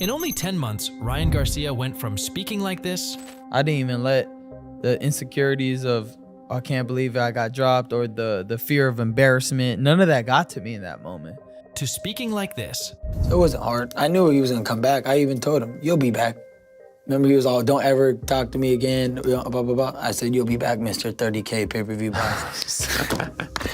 In only 10 months, Ryan Garcia went from speaking like this, I didn't even let the insecurities of, I can't believe I got dropped, or the fear of embarrassment, none of that got to me in that moment. to speaking like this. It wasn't hard. I knew he was gonna come back. I even told him, you'll be back. Remember, he was all, don't ever talk to me again, blah, blah, blah. I said, you'll be back, Mr. 30K pay-per-view box.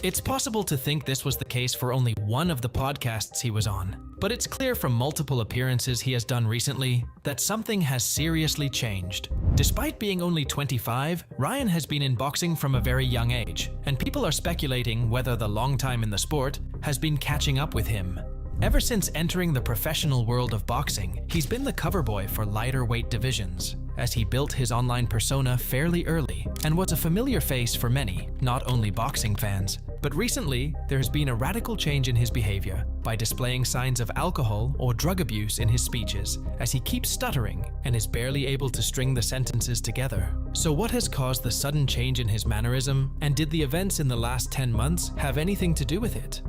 It's possible to think this was the case for only one of the podcasts he was on, but it's clear from multiple appearances he has done recently that something has seriously changed. Despite being only 25, Ryan has been in boxing from a very young age, and people are speculating whether the long time in the sport has been catching up with him. Ever since entering the professional world of boxing, he's been the cover boy for lighter weight divisions, as he built his online persona fairly early and was a familiar face for many, not only boxing fans. But recently, there has been a radical change in his behavior by displaying signs of alcohol or drug abuse in his speeches, as he keeps stuttering and is barely able to string the sentences together. So what has caused the sudden change in his mannerism, and did the events in the last 10 months have anything to do with it?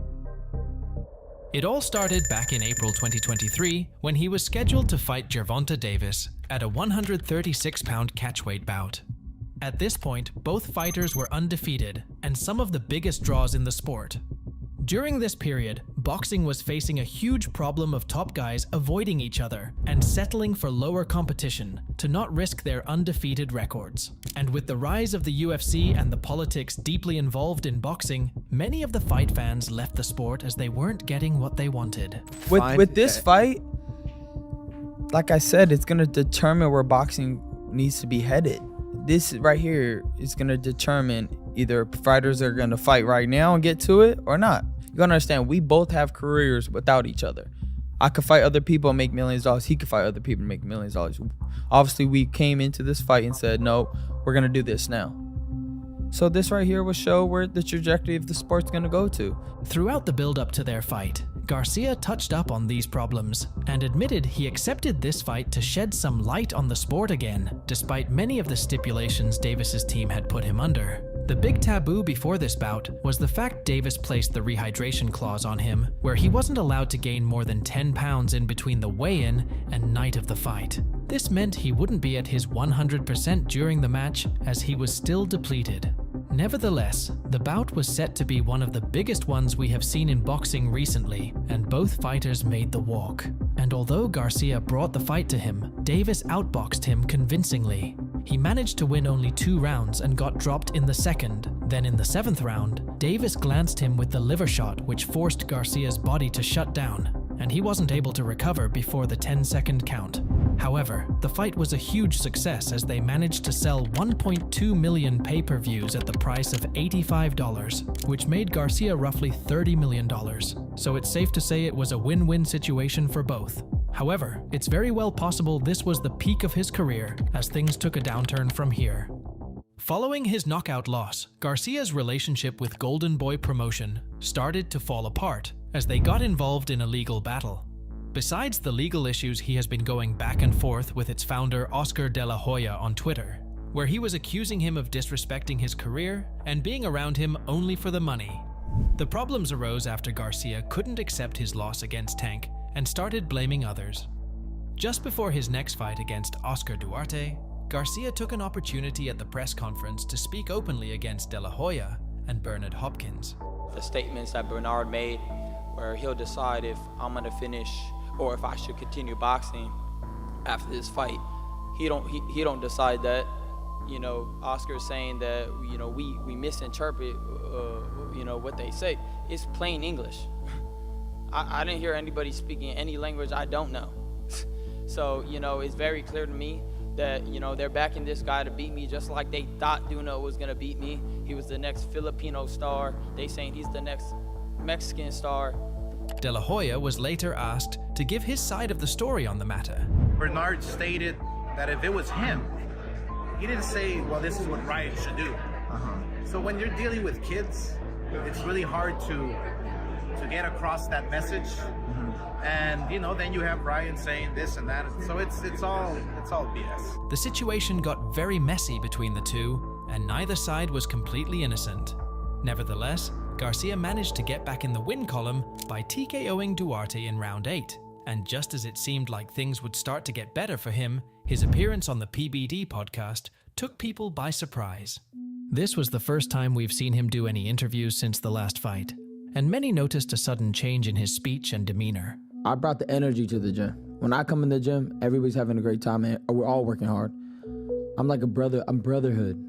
It all started back in April 2023 when he was scheduled to fight Gervonta Davis at a 136-pound catchweight bout. At this point, both fighters were undefeated and some of the biggest draws in the sport. During this period, boxing was facing a huge problem of top guys avoiding each other and settling for lower competition to not risk their undefeated records. And with the rise of the UFC and the politics deeply involved in boxing, many of the fight fans left the sport as they weren't getting what they wanted. With this fight, like I said, it's going to determine where boxing needs to be headed. This right here is going to determine either fighters are going to fight right now and get to it or not. You got to understand, we both have careers without each other. I could fight other people and make millions of dollars. He could fight other people and make millions of dollars. Obviously, we came into this fight and said, no, we're going to do this now. So this right here will show where the trajectory of the sport's going to go to. Throughout the build-up to their fight, Garcia touched up on these problems and admitted he accepted this fight to shed some light on the sport again, despite many of the stipulations Davis's team had put him under. The big taboo before this bout was the fact Davis placed the rehydration clause on him, where he wasn't allowed to gain more than 10 pounds in between the weigh-in and night of the fight. This meant he wouldn't be at his 100% during the match, as he was still depleted. Nevertheless, the bout was set to be one of the biggest ones we have seen in boxing recently, and both fighters made the walk. And although Garcia brought the fight to him, Davis outboxed him convincingly. He managed to win only 2 rounds and got dropped in the second. Then in the 7th round, Davis glanced him with the liver shot, which forced Garcia's body to shut down, and he wasn't able to recover before the 10-second count. However, the fight was a huge success as they managed to sell 1.2 million pay-per-views at the price of $85, which made Garcia roughly $30 million. So it's safe to say it was a win-win situation for both. However, it's very well possible this was the peak of his career, as things took a downturn from here. Following his knockout loss, Garcia's relationship with Golden Boy Promotion started to fall apart as they got involved in a legal battle. Besides the legal issues, he has been going back and forth with its founder Oscar De La Hoya on Twitter, where he was accusing him of disrespecting his career and being around him only for the money. The problems arose after Garcia couldn't accept his loss against Tank and started blaming others. Just before his next fight against Oscar Duarte, Garcia took an opportunity at the press conference to speak openly against De La Hoya and Bernard Hopkins. The statements that Bernard made, where he'll decide if I'm gonna finish or if I should continue boxing after this fight. He don't decide that. You know, Oscar's saying that, you know, we misinterpret you know, what they say. It's plain English. I didn't hear anybody speaking any language I don't know. So, you know, it's very clear to me that, you know, they're backing this guy to beat me just like they thought Duno was gonna beat me. He was the next Filipino star. They saying he's the next Mexican star. De La Hoya was later asked to give his side of the story on the matter. Bernard stated that if it was him, he didn't say, well, this is what Ryan should do. So when you're dealing with kids, it's really hard to get across that message. And, you know, then you have Ryan saying this and that. So it's all BS. The situation got very messy between the two, and neither side was completely innocent. Nevertheless, Garcia managed to get back in the win column by TKOing Duarte in round 8, And just as it seemed like things would start to get better for him, his appearance on the PBD podcast took people by surprise. This was the first time we've seen him do any interviews since the last fight, and many noticed a sudden change in his speech and demeanor. I brought the energy to the gym. When I come in the gym, everybody's having a great time and we're all working hard. I'm like a brother, I'm brotherhood.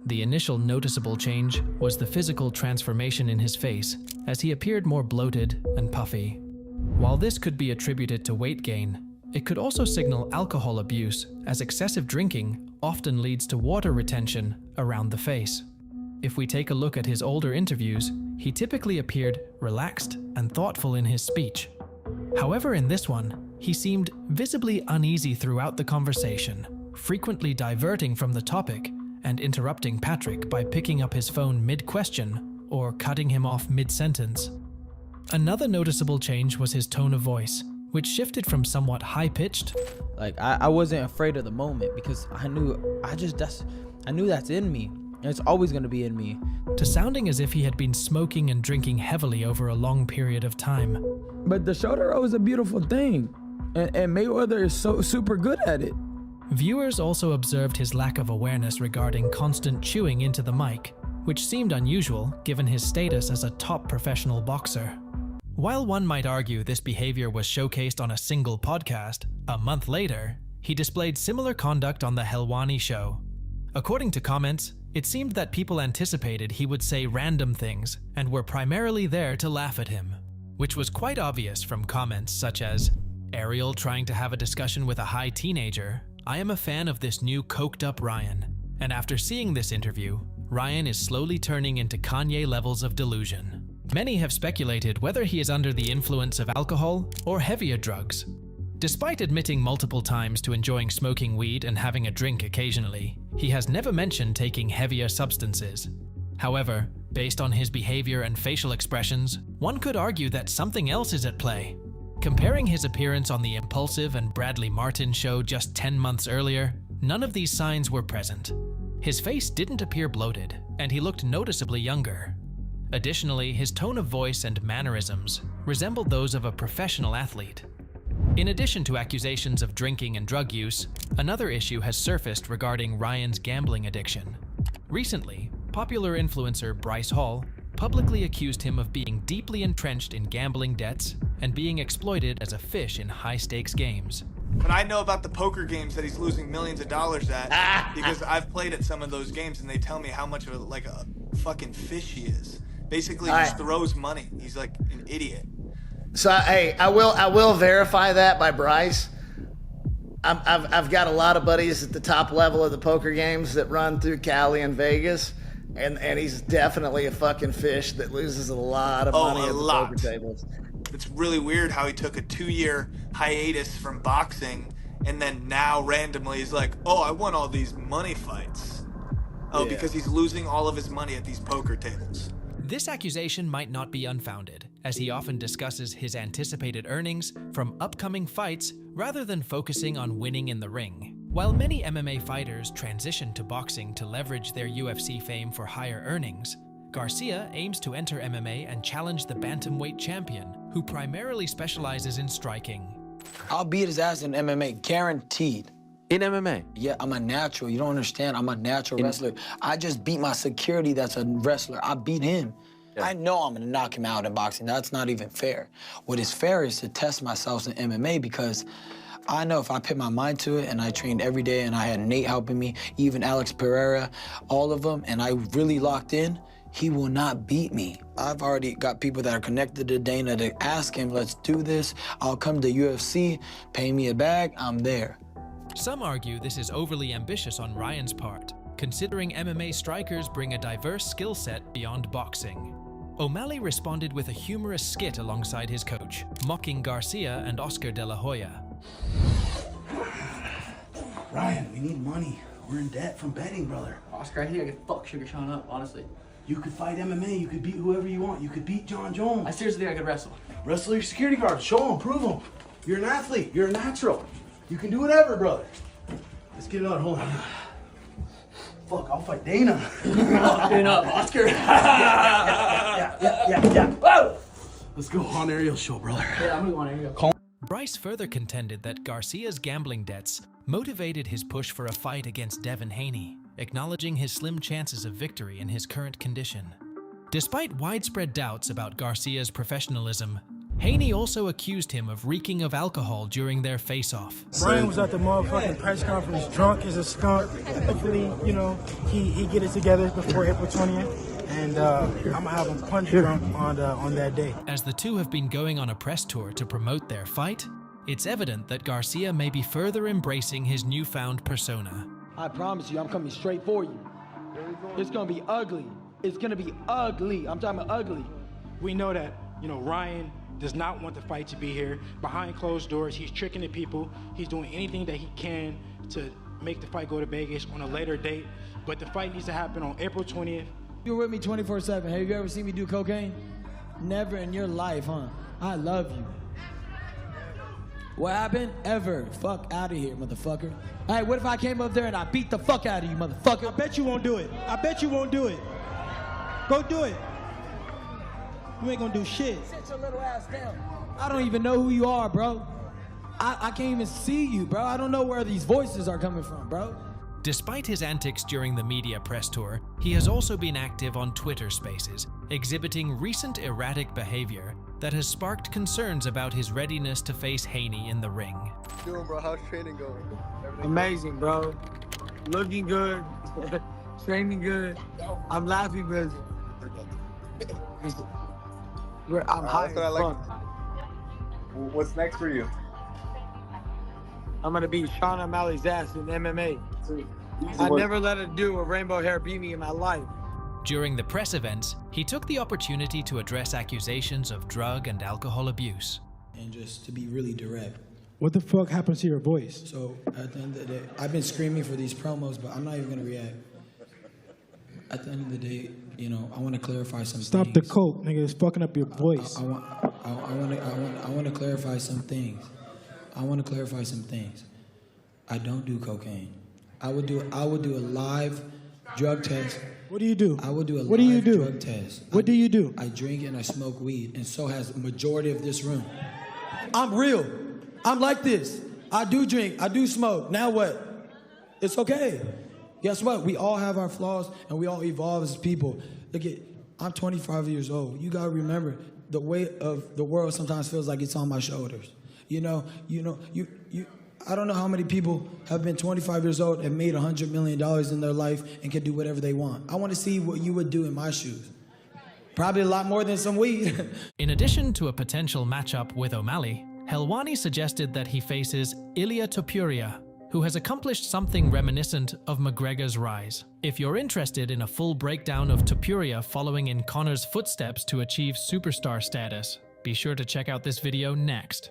The initial noticeable change was the physical transformation in his face, as he appeared more bloated and puffy. While this could be attributed to weight gain, it could also signal alcohol abuse, as excessive drinking often leads to water retention around the face. If we take a look at his older interviews, he typically appeared relaxed and thoughtful in his speech. However, in this one, he seemed visibly uneasy throughout the conversation, frequently diverting from the topic and interrupting Patrick by picking up his phone mid-question or cutting him off mid-sentence. Another noticeable change was his tone of voice, which shifted from somewhat high-pitched. Like I wasn't afraid of the moment because I knew that's in me. And it's always gonna be in me. To sounding as if he had been smoking and drinking heavily over a long period of time. But the shoulder roll is a beautiful thing. And Mayweather is so super good at it. Viewers also observed his lack of awareness regarding constant chewing into the mic, which seemed unusual given his status as a top professional boxer. While one might argue this behavior was showcased on a single podcast, a month later, he displayed similar conduct on The Helwani Show. According to comments, it seemed that people anticipated he would say random things and were primarily there to laugh at him, which was quite obvious from comments such as, Ariel trying to have a discussion with a high teenager, I am a fan of this new coked up Ryan. And after seeing this interview, Ryan is slowly turning into Kanye levels of delusion. Many have speculated whether he is under the influence of alcohol or heavier drugs. Despite admitting multiple times to enjoying smoking weed and having a drink occasionally, he has never mentioned taking heavier substances. However, based on his behavior and facial expressions, one could argue that something else is at play. Comparing his appearance on the Impulsive and Bradley Martin show just 10 months earlier, none of these signs were present. His face didn't appear bloated, and he looked noticeably younger. Additionally, his tone of voice and mannerisms resembled those of a professional athlete. In addition to accusations of drinking and drug use, another issue has surfaced regarding Ryan's gambling addiction. Recently, popular influencer Bryce Hall publicly accused him of being deeply entrenched in gambling debts and being exploited as a fish in high-stakes games. But I know about the poker games that he's losing millions of dollars at because I've played at some of those games and they tell me how much of a fucking fish he is. Basically, just throws money. He's like an idiot. So hey, I will verify that by Bryce. I've got a lot of buddies at the top level of the poker games that run through Cali and Vegas, and he's definitely a fucking fish that loses a lot of money at the poker tables. It's really weird how he took a 2-year hiatus from boxing, and then now randomly he's like, oh, I won all these money fights. Oh, yeah. Because he's losing all of his money at these poker tables. This accusation might not be unfounded, as he often discusses his anticipated earnings from upcoming fights rather than focusing on winning in the ring. While many MMA fighters transition to boxing to leverage their UFC fame for higher earnings, Garcia aims to enter MMA and challenge the bantamweight champion, who primarily specializes in striking. I'll beat his ass in MMA, guaranteed. In MMA? Yeah, I'm a natural. You don't understand. I'm a natural wrestler. I just beat my security that's a wrestler. I beat him. Yeah. I know I'm gonna knock him out in boxing. That's not even fair. What is fair is to test myself in MMA because I know if I put my mind to it and I trained every day and I had Nate helping me, even Alex Pereira, all of them, and I really locked in, he will not beat me. I've already got people that are connected to Dana to ask him, let's do this. I'll come to UFC, pay me a bag, I'm there. Some argue this is overly ambitious on Ryan's part, considering MMA strikers bring a diverse skill set beyond boxing. O'Malley responded with a humorous skit alongside his coach, mocking Garcia and Oscar De La Hoya. Ryan, we need money. We're in debt from betting, brother. Oscar, I think I could fuck Sugar Sean up, honestly. You could fight MMA. You could beat whoever you want. You could beat John Jones. I seriously think I could wrestle. Wrestle your security guard. Show him. Prove him. You're an athlete. You're a natural. You can do whatever, brother. Let's get it on. Hold on. Fuck, I'll fight Dana. Fucking up, Oscar. Yeah. Whoa! Let's go on Ariel's show, brother. Yeah, I'm gonna go on Ariel. Bryce further contended that Garcia's gambling debts motivated his push for a fight against Devin Haney, acknowledging his slim chances of victory in his current condition. Despite widespread doubts about Garcia's professionalism, Haney also accused him of reeking of alcohol during their face-off. Brian was at the motherfucking press conference drunk as a skunk. Hopefully, he get it together before April 20th. And I'm gonna have him punch drunk on that day. As the two have been going on a press tour to promote their fight, it's evident that Garcia may be further embracing his newfound persona. I promise you, I'm coming straight for you. It's gonna be ugly. It's gonna be ugly. I'm talking about ugly. We know that, Ryan does not want the fight to be here. Behind closed doors, he's tricking the people. He's doing anything that he can to make the fight go to Vegas on a later date. But the fight needs to happen on April 20th. You're with me 24/7. Have you ever seen me do cocaine? Never in your life, huh? I love you. What happened? Ever. Fuck out of here, motherfucker. Hey, what if I came up there and I beat the fuck out of you, motherfucker? I bet you won't do it. I bet you won't do it. Go do it. You ain't gonna do shit. Sit your little ass down. I don't even know who you are, bro. I can't even see you, bro. I don't know where these voices are coming from, bro. Despite his antics during the media press tour, he has also been active on Twitter Spaces, exhibiting recent erratic behavior that has sparked concerns about his readiness to face Haney in the ring. Doing, bro? How's training going? Amazing, bro. Looking good. Training good. I'm laughing because I'm high as fuck. What's next for you? I'm gonna beat Sean O'Malley's ass in MMA. I never let a dude with rainbow hair beat me in my life. During the press events, he took the opportunity to address accusations of drug and alcohol abuse. And just to be really direct. What the fuck happens to your voice? So at the end of the day, I've been screaming for these promos, but I'm not even gonna react. At the end of the day, I want to clarify some Stop things. the coke, nigga. It's fucking up your voice. I want to clarify some things. I don't do cocaine. I would do a live drug test. What do you do? I would do a What do you live do? drug test. What do you do? I drink and I smoke weed, and so has the majority of this room. I'm real. I'm like this. I do drink. I do smoke. Now what? It's okay. Guess what? We all have our flaws, and we all evolve as people. Look at, I'm 25 years old. You gotta remember, the weight of the world sometimes feels like it's on my shoulders. I don't know how many people have been 25 years old and made $100 million in their life and can do whatever they want. I want to see what you would do in my shoes. Probably a lot more than some weed. In addition to a potential matchup with O'Malley, Helwani suggested that he faces Ilia Topuria, who has accomplished something reminiscent of McGregor's rise. If you're interested in a full breakdown of Topuria following in Conor's footsteps to achieve superstar status, be sure to check out this video next.